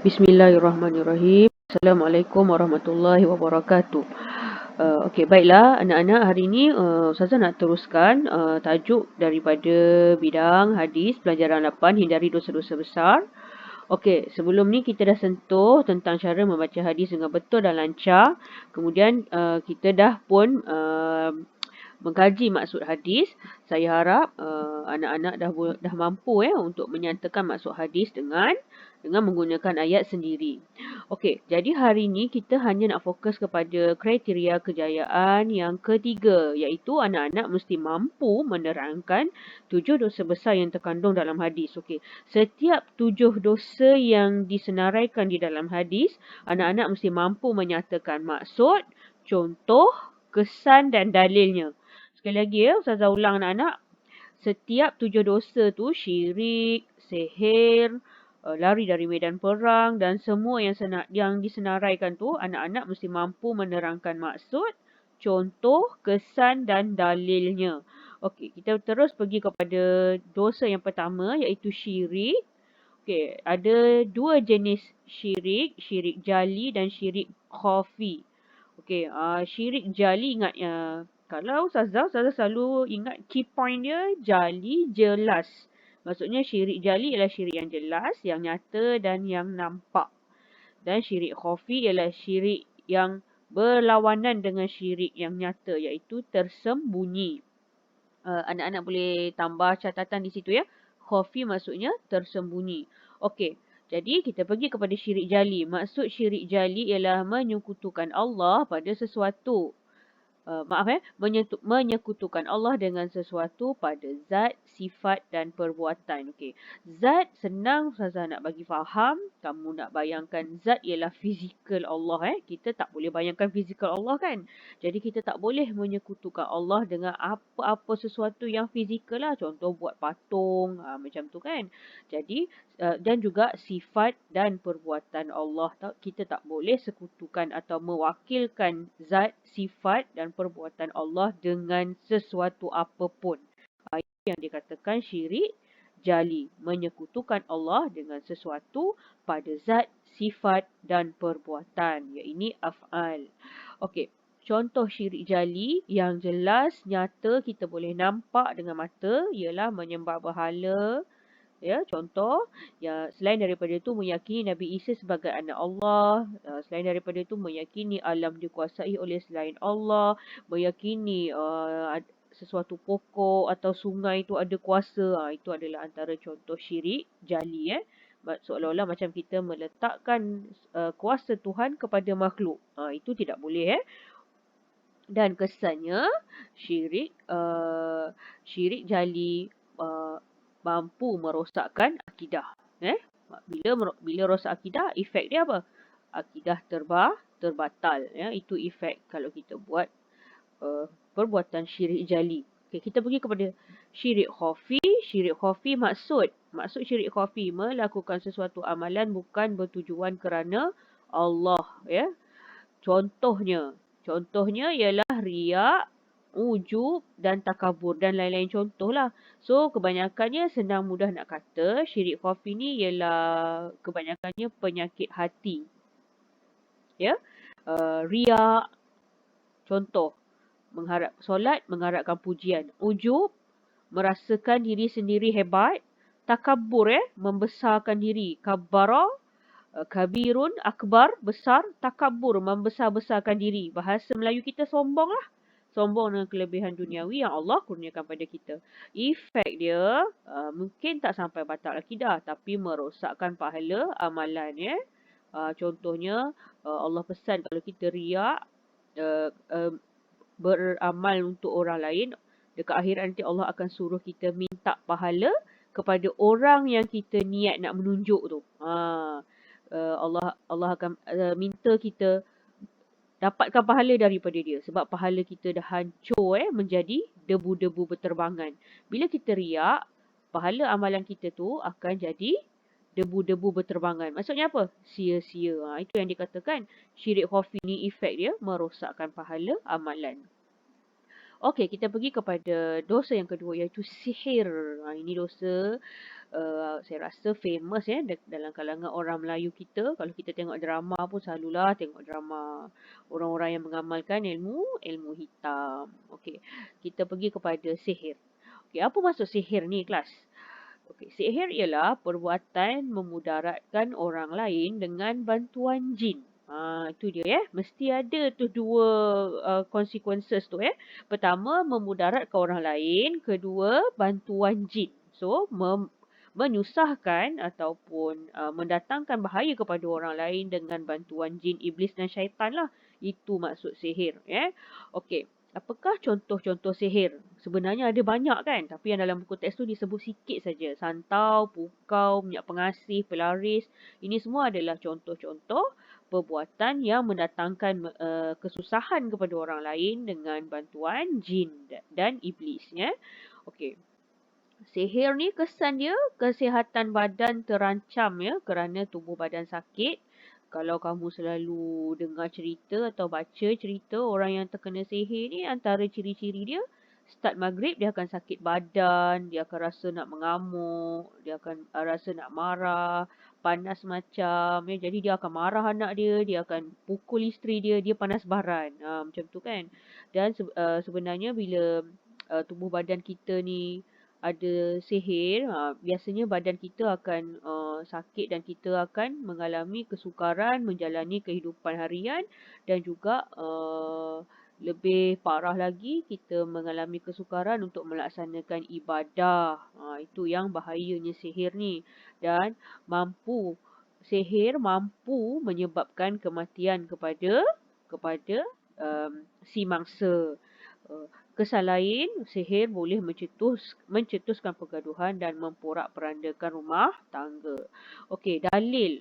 Bismillahirrahmanirrahim. Assalamualaikum warahmatullahi wabarakatuh. Okey, baiklah anak-anak, hari ini Ustazah nak teruskan tajuk daripada bidang hadis pelajaran 8, hindari dosa-dosa besar. Okey, sebelum ni kita dah sentuh tentang cara membaca hadis dengan betul dan lancar. Kemudian kita dah pun mengkaji maksud hadis. Saya harap anak-anak dah mampu untuk menyatakan maksud hadis dengan menggunakan ayat sendiri. Okey, jadi hari ini kita hanya nak fokus kepada kriteria kejayaan yang ketiga, iaitu anak-anak mesti mampu menerangkan 7 dosa besar yang terkandung dalam hadis. Okey, setiap 7 dosa yang disenaraikan di dalam hadis, anak-anak mesti mampu menyatakan maksud, contoh, kesan dan dalilnya. Sekali lagi Ustazah ulang anak-anak. Setiap 7 dosa tu syirik, sihir, lari dari medan perang dan semua yang disenaraikan tu, anak-anak mesti mampu menerangkan maksud, contoh, kesan dan dalilnya. Okey, kita terus pergi kepada dosa yang pertama, iaitu syirik. Okey, ada dua jenis syirik, syirik jali dan syirik khafi. Okey, syirik jali ingat kalau Ustazah selalu ingat key point dia jali, jelas. Maksudnya syirik jali ialah syirik yang jelas, yang nyata dan yang nampak. Dan syirik khafi ialah syirik yang berlawanan dengan syirik yang nyata, iaitu tersembunyi. Anak-anak boleh tambah catatan di situ ya. Khafi maksudnya tersembunyi. Okey, jadi kita pergi kepada syirik jali. Maksud syirik jali ialah menyekutukan Allah pada sesuatu. Menyekutukan Allah dengan sesuatu pada zat, sifat dan perbuatan. Okey. Zat senang Ustazah nak bagi faham. Kamu nak bayangkan zat ialah fizikal Allah. Kita tak boleh bayangkan fizikal Allah kan. Jadi kita tak boleh menyekutukan Allah dengan apa-apa sesuatu yang fizikal lah. Contoh buat patung, macam tu kan. Jadi dan juga sifat dan perbuatan Allah. Kita tak boleh sekutukan atau mewakilkan zat, sifat dan perbuatan Allah dengan sesuatu apapun. Itu yang dikatakan syirik jali. Menyekutukan Allah dengan sesuatu pada zat, sifat dan perbuatan. Ini af'al. Okey. Contoh syirik jali yang jelas, nyata, kita boleh nampak dengan mata ialah menyembah berhala. Ya, contoh, selain daripada itu meyakini Nabi Isa sebagai anak Allah, selain daripada itu meyakini alam dikuasai oleh selain Allah, meyakini sesuatu pokok atau sungai itu ada kuasa, itu adalah antara contoh syirik jali. Seolah-olah macam kita meletakkan kuasa Tuhan kepada makhluk. Itu tidak boleh. Dan kesannya syirik jali mampu merosakkan akidah. Bila rosak akidah, efek dia apa? Akidah terbatal. Itu efek kalau kita buat perbuatan syirik jali. Okay, kita pergi kepada syirik khafi. Syirik khafi maksud syirik khafi melakukan sesuatu amalan bukan bertujuan kerana Allah. Contohnya ialah riak, ujub dan takabur dan lain-lain contoh lah. So kebanyakannya senang mudah nak kata syirik khafi ni ialah kebanyakannya penyakit hati. Riak, contoh, solat mengharapkan pujian. Ujub, merasakan diri sendiri hebat. Takabur, membesarkan diri. Kabbara, kabirun, akbar, besar. Takabur, membesar-besarkan diri. Bahasa Melayu kita sombong lah. Sombong dengan kelebihan duniawi yang Allah kurniakan pada kita. Efek dia mungkin tak sampai batal akidah, tapi merosakkan pahala amalan. Contohnya Allah pesan kalau kita riak, beramal untuk orang lain, dekat akhirat nanti Allah akan suruh kita minta pahala kepada orang yang kita niat nak menunjuk tu. Allah akan minta kita dapatkan pahala daripada dia. Sebab pahala kita dah hancur menjadi debu-debu berterbangan. Bila kita riak, pahala amalan kita tu akan jadi debu-debu berterbangan. Maksudnya apa? Sia-sia. Itu yang dikatakan syirik khafi ni, efek dia merosakkan pahala amalan. Okey, kita pergi kepada dosa yang kedua, iaitu sihir. Ini dosa saya rasa famous ya dalam kalangan orang Melayu kita. Kalau kita tengok drama pun selalulah tengok drama orang-orang yang mengamalkan ilmu hitam. Okey, kita pergi kepada sihir. Okey, apa maksud sihir ni kelas? Okey, sihir ialah perbuatan memudaratkan orang lain dengan bantuan jin. Itu dia ya. Mesti ada tu dua consequences tu ya. Pertama, memudaratkan orang lain. Kedua, bantuan jin. So, menyusahkan ataupun mendatangkan bahaya kepada orang lain dengan bantuan jin, iblis dan syaitan lah. Itu maksud sihir ya. Okey. Apakah contoh-contoh sihir? Sebenarnya ada banyak kan? Tapi yang dalam buku teks tu disebut sikit saja. Santau, pukau, minyak pengasih, pelaris. Ini semua adalah contoh-contoh perbuatan yang mendatangkan kesusahan kepada orang lain dengan bantuan jin dan iblis. Ya? Okey. Sihir ni kesan dia kesihatan badan terancam ya kerana tubuh badan sakit. Kalau kamu selalu dengar cerita atau baca cerita orang yang terkena sihir ni, antara ciri-ciri dia, start maghrib dia akan sakit badan, dia akan rasa nak mengamuk, dia akan rasa nak marah, panas macam, ya. Jadi dia akan marah anak dia akan pukul isteri dia panas baran. Macam tu kan. Dan sebenarnya bila tubuh badan kita ni ada sihir, biasanya badan kita akan sakit dan kita akan mengalami kesukaran menjalani kehidupan harian dan juga lebih parah lagi kita mengalami kesukaran untuk melaksanakan ibadah. Itu yang bahayanya sihir ni. Dan sihir mampu menyebabkan kematian kepada si mangsa. Kesan lain, sihir boleh mencetuskan pergaduhan dan memporak-perandakan rumah tangga. Okey, dalil.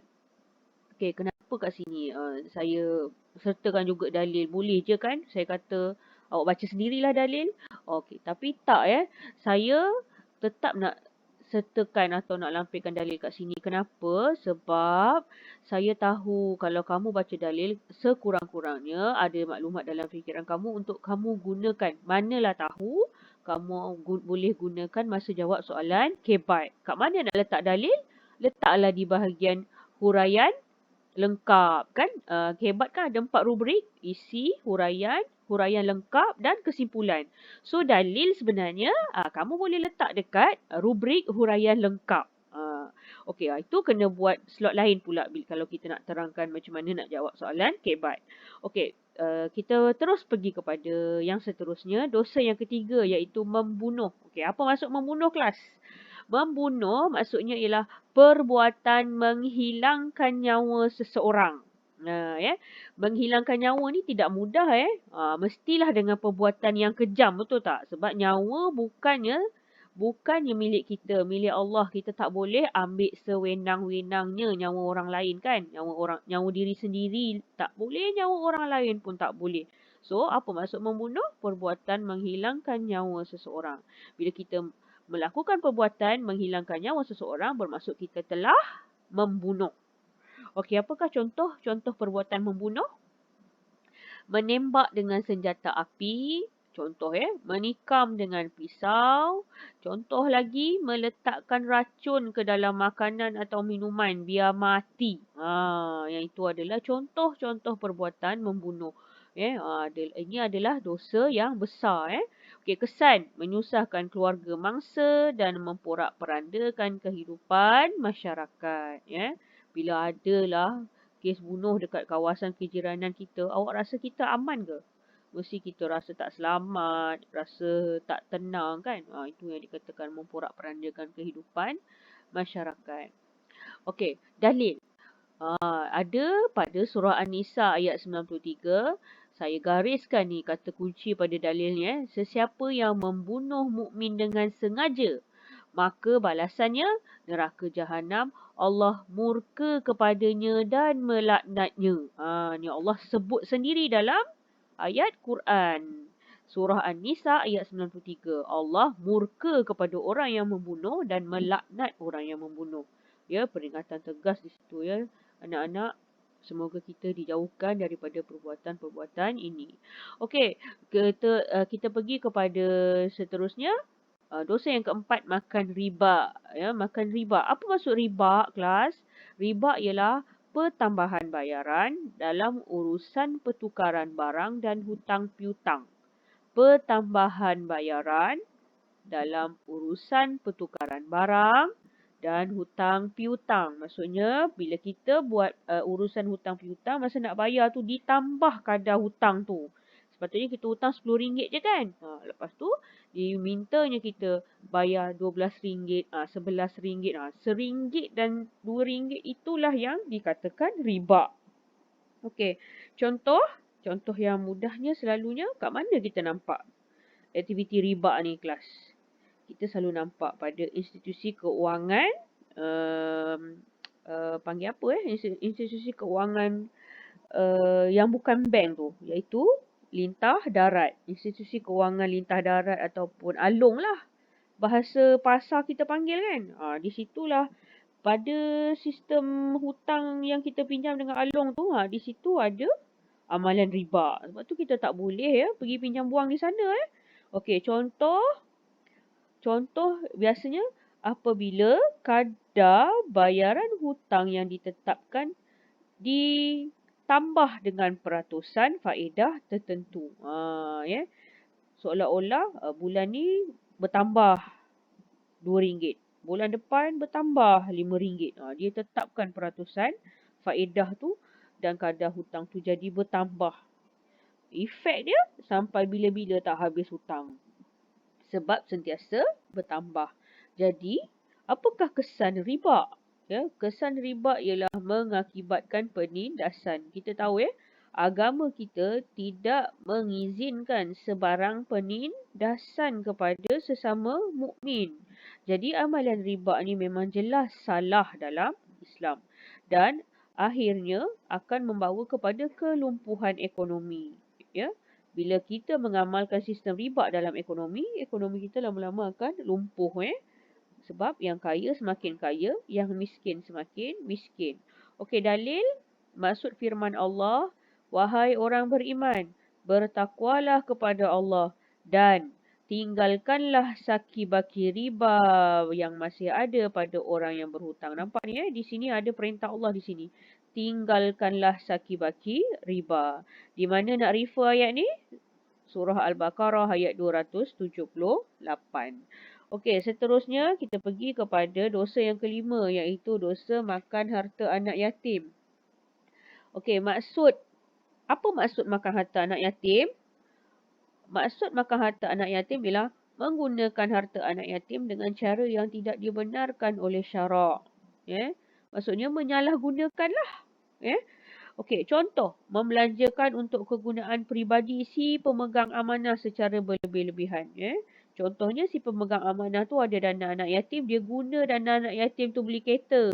Okey, kenapa kat sini saya sertakan juga dalil? Boleh je kan? Saya kata awak baca sendirilah dalil. Okey, tapi tak ya. Saya tetap nak sertakan atau nak lampirkan dalil kat sini. Kenapa? Sebab saya tahu kalau kamu baca dalil, sekurang-kurangnya ada maklumat dalam fikiran kamu untuk kamu gunakan. Manalah tahu kamu boleh gunakan masa jawab soalan kebat. Kat mana nak letak dalil? Letaklah di bahagian huraian lengkap kan. Kebat kan ada 4 rubrik: isi, huraian lengkap dan kesimpulan. So dalil sebenarnya kamu boleh letak dekat rubrik huraian lengkap. Okey, itu kena buat slot lain pula kalau kita nak terangkan macam mana nak jawab soalan kebat. Okey, kita terus pergi kepada yang seterusnya, dosa yang ketiga iaitu membunuh. Okey, apa maksud membunuh kelas? Membunuh maksudnya ialah perbuatan menghilangkan nyawa seseorang. Ya. Menghilangkan nyawa ni tidak mudah mestilah dengan perbuatan yang kejam, betul tak? Sebab nyawa bukannya milik kita, milik Allah. Kita tak boleh ambil sewenang-wenangnya nyawa orang lain kan? Nyawa diri sendiri tak boleh, nyawa orang lain pun tak boleh. So, apa maksud membunuh? Perbuatan menghilangkan nyawa seseorang. Bila kita melakukan perbuatan menghilangkan nyawa seseorang, bermaksud kita telah membunuh. Okey, apakah contoh perbuatan membunuh? Menembak dengan senjata api, contoh menikam dengan pisau, contoh lagi meletakkan racun ke dalam makanan atau minuman biar mati. Yang itu adalah contoh-contoh perbuatan membunuh. Ini adalah dosa yang besar. Okey, kesan menyusahkan keluarga mangsa dan memporak-perandakan kehidupan masyarakat. Bila adalah kes bunuh dekat kawasan kejiranan kita, awak rasa kita aman ke? Mesti kita rasa tak selamat, rasa tak tenang kan? Itu yang dikatakan memporak-perandakan kehidupan masyarakat. Okey, dalil. Ada pada surah An-Nisa ayat 93. Saya gariskan ni kata kunci pada dalilnya. Sesiapa yang membunuh mukmin dengan sengaja, maka balasannya neraka jahanam. Allah murka kepadanya dan melaknatnya. Ni Allah sebut sendiri dalam ayat Quran. Surah An-Nisa ayat 93. Allah murka kepada orang yang membunuh dan melaknat orang yang membunuh. Ya, peringatan tegas di situ ya. Anak-anak, semoga kita dijauhkan daripada perbuatan-perbuatan ini. Okey, kita pergi kepada seterusnya. Dosa yang keempat, makan riba. Ya, makan riba. Apa maksud riba, kelas? Riba ialah pertambahan bayaran dalam urusan pertukaran barang dan hutang piutang. Pertambahan bayaran dalam urusan pertukaran barang dan hutang piutang. Maksudnya bila kita buat urusan hutang piutang, masa nak bayar tu ditambah kadar hutang tu. Sepatutnya kita hutang RM10 je kan. Lepas tu dimintanya kita bayar RM12, RM11. RM1 dan RM2 itulah yang dikatakan riba. Okey, contoh yang mudahnya selalunya kat mana kita nampak aktiviti riba ni, kelas? Kita selalu nampak pada institusi keuangan, panggil apa institusi keuangan yang bukan bank tu, iaitu lintah darat. Institusi keuangan lintah darat ataupun alung lah. Bahasa pasar kita panggil kan. Di situlah pada sistem hutang yang kita pinjam dengan alung tu, di situ ada amalan riba. Sebab tu kita tak boleh pergi pinjam buang di sana. Okey, Contoh biasanya apabila kadar bayaran hutang yang ditetapkan ditambah dengan peratusan faedah tertentu. Seolah-olah bulan ni bertambah RM2. Bulan depan bertambah RM5. Dia tetapkan peratusan faedah tu dan kadar hutang tu jadi bertambah. Efek dia sampai bila-bila tak habis hutang. Sebab sentiasa bertambah. Jadi, apakah kesan riba? Kesan riba ialah mengakibatkan penindasan. Kita tahu agama kita tidak mengizinkan sebarang penindasan kepada sesama mukmin. Jadi amalan riba ni memang jelas salah dalam Islam dan akhirnya akan membawa kepada kelumpuhan ekonomi. Bila kita mengamalkan sistem riba dalam ekonomi kita lama-lama akan lumpuh. Sebab yang kaya semakin kaya, yang miskin semakin miskin. Okey, dalil maksud firman Allah, wahai orang beriman, bertakwalah kepada Allah dan tinggalkanlah saki baki riba yang masih ada pada orang yang berhutang. Nampak ni di sini ada perintah Allah di sini. Tinggalkanlah saki baki riba. Di mana nak refer ayat ni? Surah Al-Baqarah ayat 278. Okey, seterusnya kita pergi kepada dosa yang kelima, iaitu dosa makan harta anak yatim. Okey, apa maksud makan harta anak yatim? Maksud makan harta anak yatim ialah menggunakan harta anak yatim dengan cara yang tidak dibenarkan oleh syarak. Maksudnya menyalahgunakanlah. Okey, contoh, membelanjakan untuk kegunaan peribadi si pemegang amanah secara berlebih-lebihan. Contohnya si pemegang amanah tu ada dana anak yatim, dia guna dana anak yatim tu beli kereta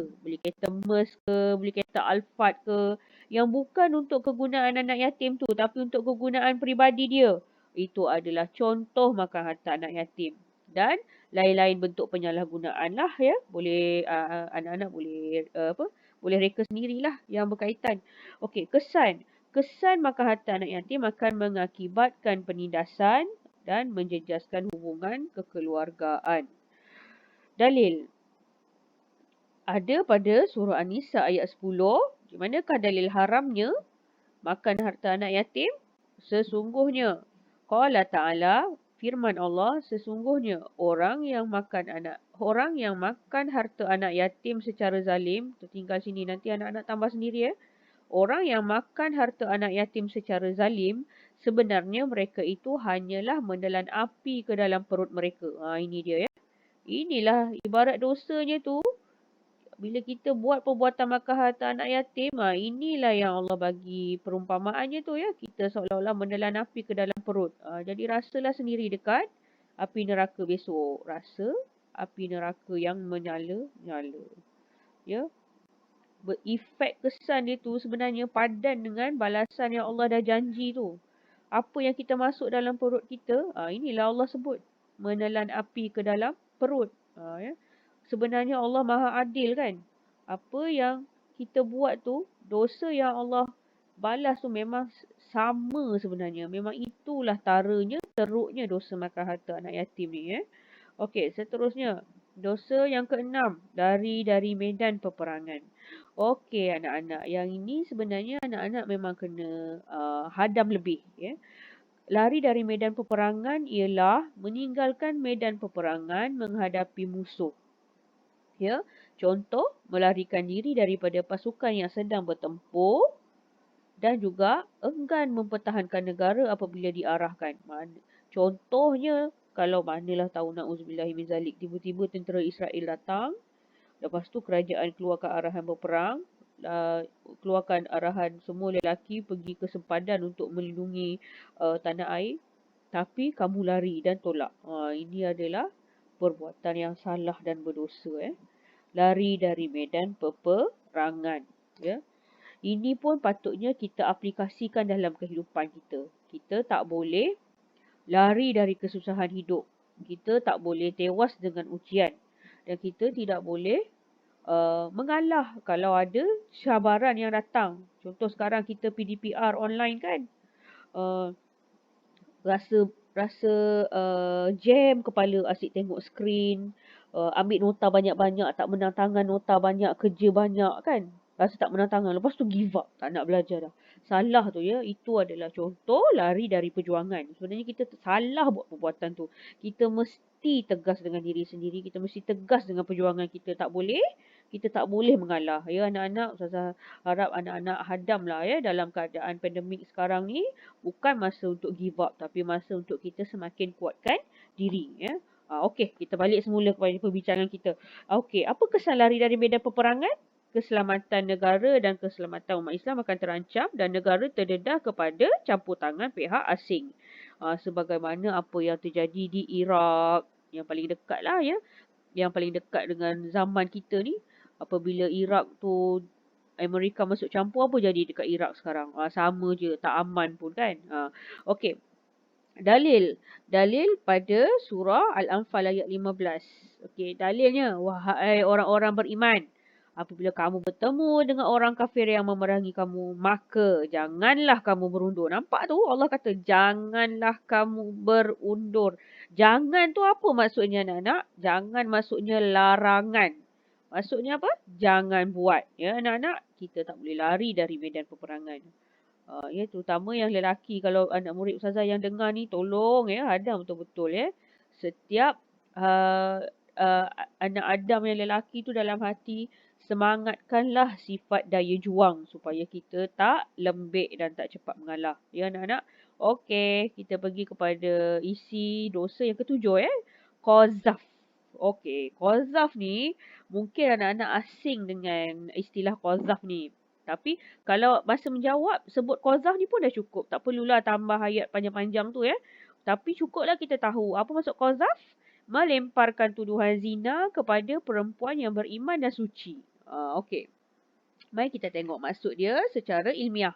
Merc ke, beli kereta Alphard ke, yang bukan untuk kegunaan anak yatim tu tapi untuk kegunaan peribadi dia. Itu adalah contoh makan harta anak yatim. Dan lain-lain bentuk penyalahgunaan lah boleh anak-anak boleh reka sendirilah yang berkaitan. Okey, kesan makan harta anak yatim akan mengakibatkan penindasan dan menjejaskan hubungan kekeluargaan. Dalil ada pada surah An-Nisa ayat 10. Di manakah dalil haramnya makan harta anak yatim? Sesungguhnya qala ta'ala, firman Allah, sesungguhnya orang yang makan harta anak yatim secara zalim, tertinggal sini nanti anak-anak tambah sendiri Orang yang makan harta anak yatim secara zalim, sebenarnya mereka itu hanyalah menelan api ke dalam perut mereka. Ini dia Inilah ibarat dosanya tu. Bila kita buat perbuatan makan harta anak yatim, inilah yang Allah bagi perumpamaannya tu Kita seolah-olah menelan api ke dalam perut. Jadi rasalah sendiri dekat api neraka besok. Rasa api neraka yang menyala-nyala. Efek kesan dia tu sebenarnya padan dengan balasan yang Allah dah janji tu. Apa yang kita masuk dalam perut kita, inilah Allah sebut. Menelan api ke dalam perut. Sebenarnya Allah Maha Adil kan. Apa yang kita buat tu, dosa yang Allah balas tu memang sama sebenarnya. Memang itulah taranya, teruknya dosa makan harta anak yatim ni. Okey, seterusnya. Dosa yang keenam, lari dari medan peperangan. Okey anak-anak, yang ini sebenarnya anak-anak memang kena hadam lebih. Ya. Lari dari medan peperangan ialah meninggalkan medan peperangan menghadapi musuh. Ya. Contoh, melarikan diri daripada pasukan yang sedang bertempur dan juga enggan mempertahankan negara apabila diarahkan. Contohnya, kalau manalah tahu na'udzubillah min zalik, tiba-tiba tentera Israel datang, lepas tu kerajaan keluarkan arahan berperang, keluarkan arahan semua lelaki pergi ke sempadan untuk melindungi tanah air, tapi kamu lari dan tolak. Ini adalah perbuatan yang salah dan berdosa. Lari dari medan peperangan. Ya. Ini pun patutnya kita aplikasikan dalam kehidupan kita. Kita tak boleh lari dari kesusahan hidup. Kita tak boleh tewas dengan ujian. Dan kita tidak boleh mengalah kalau ada cabaran yang datang. Contoh sekarang kita PDPR online kan. Uh, rasa rasa jam kepala asyik tengok skrin, ambil nota banyak-banyak, tak menang tangan nota banyak, kerja banyak kan. Rasa tak menang tangan. Lepas tu give up. Tak nak belajar dah. Salah tu ya. Itu adalah contoh lari dari perjuangan. Sebenarnya kita salah buat perbuatan tu. Kita mesti tegas dengan diri sendiri. Kita mesti tegas dengan perjuangan kita. Kita tak boleh mengalah. Ya anak-anak, Ustazah harap anak-anak hadam lah ya dalam keadaan pandemik sekarang ni. Bukan masa untuk give up, tapi masa untuk kita semakin kuatkan diri. Ya. Okey, kita balik semula kepada perbincangan kita. Okey, apa kesan lari dari medan peperangan? Keselamatan negara dan keselamatan umat Islam akan terancam dan negara terdedah kepada campur tangan pihak asing. Sebagaimana apa yang terjadi di Iraq, yang paling dekat lah ya. Yang paling dekat dengan zaman kita ni. Apabila Iraq tu Amerika masuk campur, apa jadi dekat Iraq sekarang? Sama je, tak aman pun kan. Okey. Dalil. Dalil pada surah Al-Anfal ayat 15. Okey, dalilnya. Wahai orang-orang beriman. Apabila kamu bertemu dengan orang kafir yang memerangi kamu, maka janganlah kamu berundur. Nampak tu Allah kata, janganlah kamu berundur. Jangan tu apa maksudnya anak-anak? Jangan maksudnya larangan. Maksudnya apa? Jangan buat. Ya anak-anak, kita tak boleh lari dari medan peperangan. Ya, terutama yang lelaki. Kalau anak murid Ustazah yang dengar ni, tolong ya, hadam betul-betul ya. Setiap uh, uh, anak Adam yang lelaki tu dalam hati, semangatkanlah sifat daya juang supaya kita tak lembik dan tak cepat mengalah. Ya anak-anak? Okey, kita pergi kepada isi dosa yang ketujuh ya. Qazaf. Okey, qazaf ni mungkin anak-anak asing dengan istilah qazaf ni. Tapi kalau masa menjawab sebut qazaf ni pun dah cukup. Tak perlulah tambah ayat panjang-panjang tu ya. Tapi cukuplah kita tahu apa maksud qazaf? Melemparkan tuduhan zina kepada perempuan yang beriman dan suci. Okey. Mari kita tengok maksud dia secara ilmiah.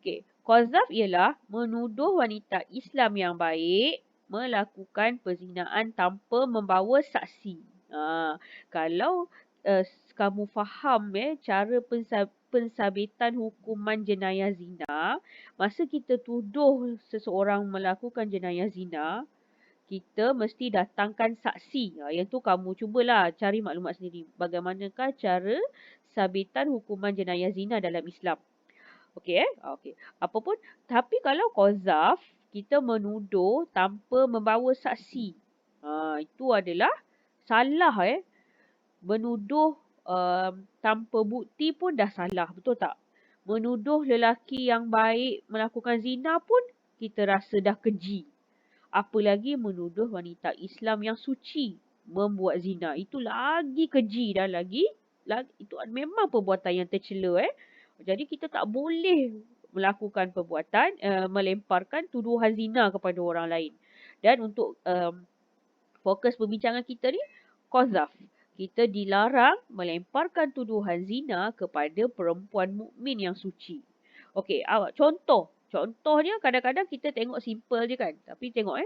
Okey. Qazaf ialah menuduh wanita Islam yang baik melakukan perzinaan tanpa membawa saksi. Kalau kamu faham cara pensabitan hukuman jenayah zina, masa kita tuduh seseorang melakukan jenayah zina, kita mesti datangkan saksi. Yang tu kamu cubalah cari maklumat sendiri. Bagaimanakah cara sabitan hukuman jenayah zina dalam Islam. Okey Okey. Apapun, tapi kalau qazaf, kita menuduh tanpa membawa saksi. Itu adalah salah Menuduh tanpa bukti pun dah salah, betul tak? Menuduh lelaki yang baik melakukan zina pun kita rasa dah keji. Apalagi menuduh wanita Islam yang suci membuat zina. Itu lagi keji dan lagi itu memang perbuatan yang tercela Jadi kita tak boleh melakukan perbuatan melemparkan tuduhan zina kepada orang lain. Dan untuk fokus perbincangan kita ni, qazaf. Kita dilarang melemparkan tuduhan zina kepada perempuan mukmin yang suci. Okey, awak contoh. Contohnya kadang-kadang kita tengok simple je kan. Tapi tengok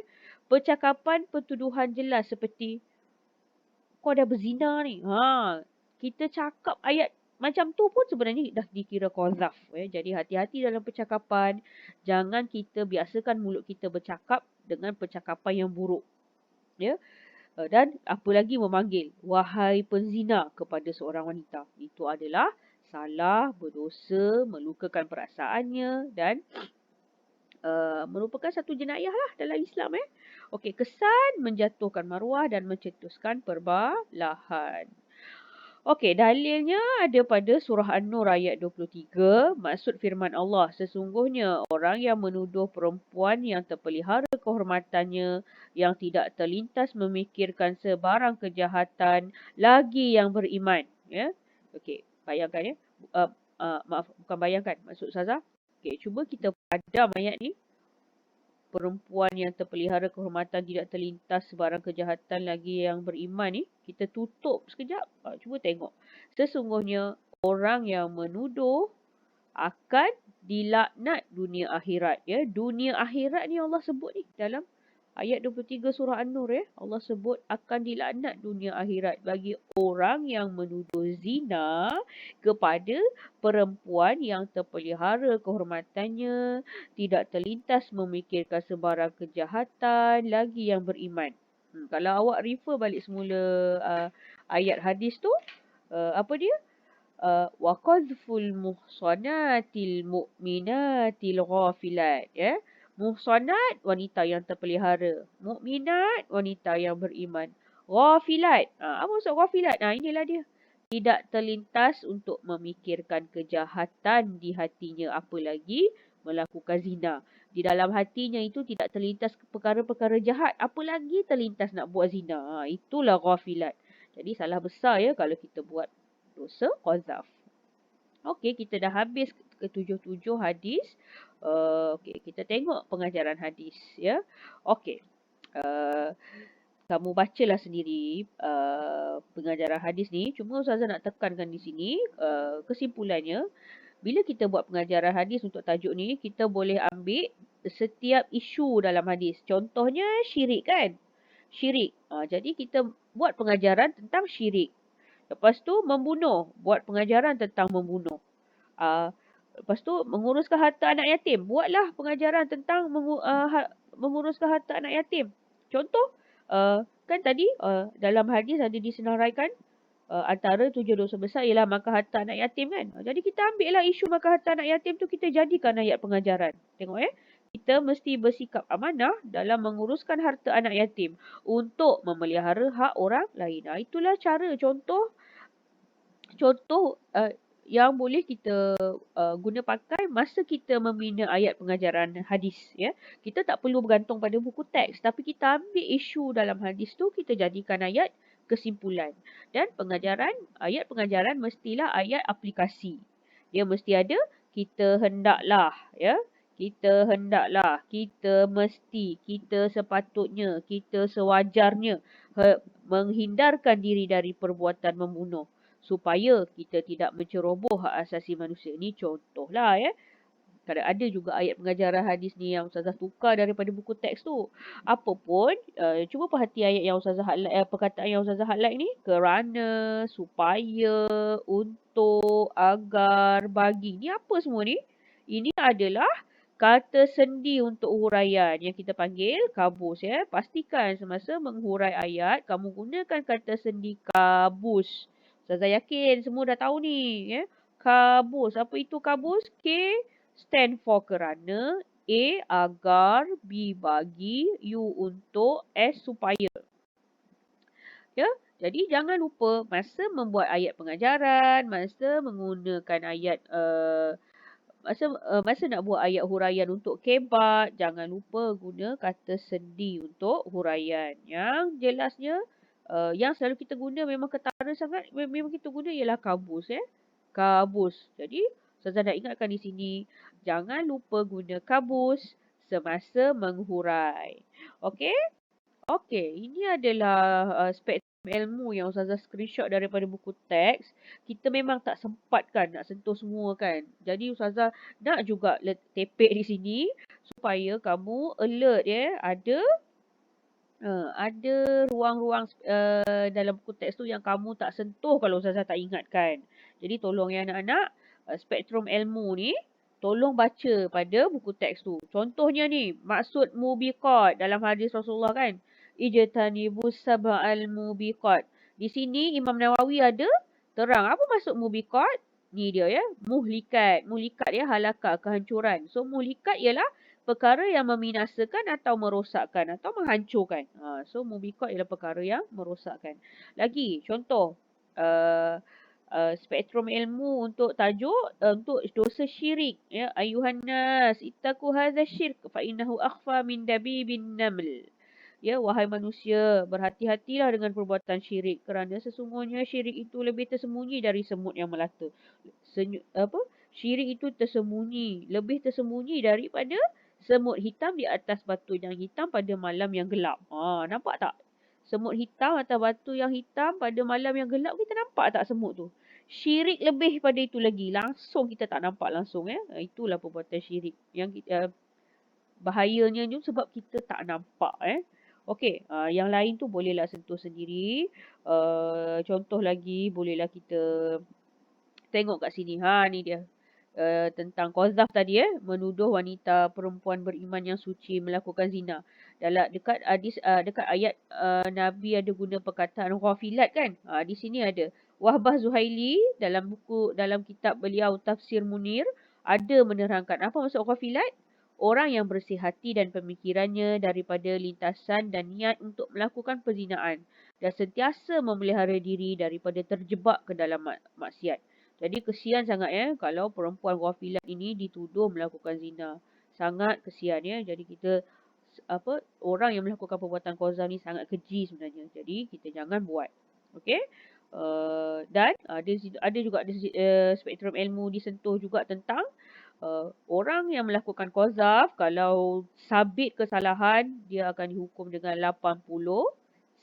percakapan pertuduhan jelas seperti kau dah berzina ni. Kita cakap ayat macam tu pun sebenarnya dah dikira qazaf. Jadi hati-hati dalam percakapan. Jangan kita biasakan mulut kita bercakap dengan percakapan yang buruk. Ya. Dan apa lagi memanggil, wahai penzina kepada seorang wanita. Itu adalah salah, berdosa, melukakan perasaannya dan merupakan satu jenayah lah dalam Islam. Okey, kesan menjatuhkan maruah dan mencetuskan perbalahan. Okey, dalilnya ada pada surah An-Nur ayat 23. Maksud firman Allah, sesungguhnya orang yang menuduh perempuan yang terpelihara kehormatannya, yang tidak terlintas memikirkan sebarang kejahatan, lagi yang beriman. Ya, okey, bayangkan ya. Maaf, bukan bayangkan. Maksud Ustazah. Okey, cuba kita padam ayat ni. Perempuan yang terpelihara kehormatan, tidak terlintas sebarang kejahatan, lagi yang beriman ni, kita tutup sekejap. Cuba tengok. Sesungguhnya orang yang menuduh akan dilaknat dunia akhirat. Ya, dunia akhirat ni Allah sebut ni dalam ayat 23 surah An-Nur. Allah sebut akan dilaknat dunia akhirat bagi orang yang menuduh zina kepada perempuan yang terpelihara kehormatannya, tidak terlintas memikirkan sebarang kejahatan, lagi yang beriman. Kalau awak refer balik semula ayat hadis tu, apa dia? Wa qadhful muhsanatil mu'minatil ghafilat. Ya. Muhsanat, wanita yang terpelihara. Mukminat, wanita yang beriman. Ghafilat. Apa maksud ghafilat? Inilah dia. Tidak terlintas untuk memikirkan kejahatan di hatinya, apalagi melakukan zina. Di dalam hatinya itu tidak terlintas perkara-perkara jahat, apalagi terlintas nak buat zina. Itulah ghafilat. Jadi salah besar ya kalau kita buat dosa qazaf. Okey, kita dah habis ke-7 hadis. Okey, kita tengok pengajaran hadis ya. Okey. Kamu bacalah sendiri pengajaran hadis ni. Cuma Ustazah nak tekankan di sini kesimpulannya, bila kita buat pengajaran hadis untuk tajuk ni, kita boleh ambil setiap isu dalam hadis. Contohnya syirik kan? Syirik. Jadi kita buat pengajaran tentang syirik. Lepas tu membunuh, buat pengajaran tentang membunuh. Lepas tu menguruskan harta anak yatim, buatlah pengajaran tentang menguruskan harta anak yatim. Contoh, kan tadi dalam hadis ada disenaraikan antara 7 dosa besar ialah makan harta anak yatim kan. Jadi kita ambil lah isu makan harta anak yatim tu, kita jadikan ayat pengajaran. Tengok kita mesti bersikap amanah dalam menguruskan harta anak yatim untuk memelihara hak orang lain. Itulah cara contoh yang boleh kita guna pakai masa kita membina ayat pengajaran hadis. Ya. Kita tak perlu bergantung pada buku teks, tapi kita ambil isu dalam hadis tu, kita jadikan ayat kesimpulan. Dan ayat pengajaran mestilah ayat aplikasi. Dia mesti ada kita hendaklah, ya. Kita hendaklah, kita mesti, kita sepatutnya, kita sewajarnya menghindarkan diri dari perbuatan membunuh, supaya kita tidak menceroboh hak asasi manusia. Ni contohlah ya. Kadang ada juga ayat pengajaran hadis ni yang Ustazah tukar daripada buku teks tu. Apapun, cuba perhati ayat yang Ustazah highlight, perkataan yang Ustazah highlight ni. Kerana, supaya, untuk, agar, bagi. Ni apa semua ni? Ini adalah kata sendi untuk huraian yang kita panggil kabus ya. Pastikan semasa menghurai ayat, kamu gunakan kata sendi kabus. Ustazah yakin semua dah tahu ni. Ya. Kabus. Apa itu kabus? K stand for kerana, A agar, B bagi, U untuk, S supaya. Ya, jadi jangan lupa masa membuat ayat pengajaran, masa menggunakan ayat masa nak buat ayat huraian untuk kebat, jangan lupa guna kata sendi untuk huraian. Yang jelasnya yang selalu kita guna memang ketara sangat, memang kita guna ialah kabus ya. Kabus. Jadi Ustazah nak ingatkan di sini, jangan lupa guna kabus semasa menghurai. Okey? Okey, ini adalah spektrum ilmu yang Ustazah screenshot daripada buku teks. Kita memang tak sempat kan nak sentuh semua kan. Jadi Ustazah nak juga tepek di sini supaya kamu alert ya. Ada ruang-ruang dalam buku teks tu yang kamu tak sentuh kalau Ustazah tak ingatkan. Jadi tolong ya anak-anak, spektrum ilmu ni tolong baca pada buku teks tu. Contohnya ni, maksud mubiqat dalam hadis Rasulullah kan. ijtanibus sab'al mubiqat. Di sini Imam Nawawi ada terang apa maksud mubiqat? Ni dia ya, muhlikat. Muhlikat ya halakah, kehancuran. So muhlikat ialah perkara yang membinasakan atau merosakkan atau menghancurkan. So mubiqat ialah perkara yang merosakkan. Lagi contoh uh, spektrum ilmu untuk tajuk untuk dosa syirik ya, ayuhan nas ittaqu hadza syirk fa innahu akhfa min dabibin naml. Ya, wahai manusia, berhati-hatilah dengan perbuatan syirik kerana sesungguhnya syirik itu lebih tersembunyi dari semut yang melata. Syirik itu tersembunyi, lebih tersembunyi daripada semut hitam di atas batu yang hitam pada malam yang gelap. Nampak tak? Semut hitam atau batu yang hitam pada malam yang gelap, kita nampak tak semut tu? Syirik lebih pada itu lagi. Langsung kita tak nampak langsung ya. Itulah perbuatan syirik. Yang kita, bahayanya tu sebab kita tak nampak Okey, yang lain tu bolehlah sentuh sendiri. Contoh lagi bolehlah kita tengok kat sini. Ni dia. Tentang qazaf tadi menuduh wanita perempuan beriman yang suci melakukan zina. Dekat hadis dekat ayat Nabi ada guna perkataan ghafilat kan? Di sini ada Wahbah Zuhaili dalam kitab beliau Tafsir Munir ada menerangkan apa maksud ghafilat? Orang yang bersih hati dan pemikirannya daripada lintasan dan niat untuk melakukan perzinaan dan sentiasa memelihara diri daripada terjebak ke dalam maksiat. Jadi kesian sangat kalau perempuan ghafilat ini dituduh melakukan zina. Sangat kesian Jadi kita orang yang melakukan perbuatan qazaf ni sangat keji sebenarnya. Jadi kita jangan buat. Okey? Dan ada juga spektrum ilmu disentuh juga tentang orang yang melakukan qazaf kalau sabit kesalahan dia akan dihukum dengan 80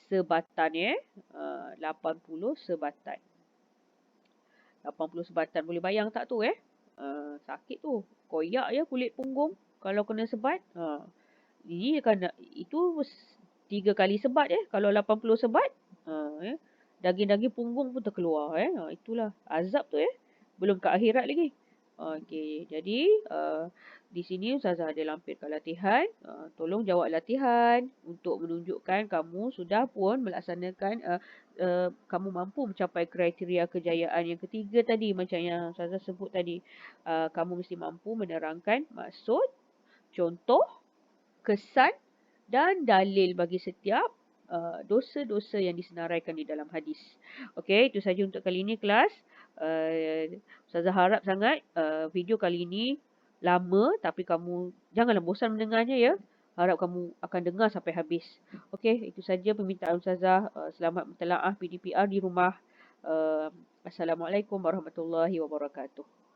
sebatan 80 sebatan. 80 sebatan. Boleh bayang tak tu sakit tu. Koyak kulit punggung kalau kena sebat. Ini kan itu 3 kali sebat kalau 80 sebat. Daging-daging punggung pun terkeluar itulah azab tu Belum ke akhirat lagi. Okey, jadi di sini Ustazah ada lampirkan latihan. Tolong jawab latihan untuk menunjukkan kamu sudah pun melaksanakan kamu mampu mencapai kriteria kejayaan yang ketiga tadi macam yang Ustazah sebut tadi. Kamu mesti mampu menerangkan maksud, contoh, kesan dan dalil bagi setiap dosa-dosa yang disenaraikan di dalam hadis. Okey, itu saja untuk kali ini kelas. Ustazah harap sangat video kali ini lama tapi kamu janganlah bosan mendengarnya Harap kamu akan dengar sampai habis. Okey, itu saja permintaan Ustazah. Selamat mentelaah PDPR di rumah. Assalamualaikum warahmatullahi wabarakatuh.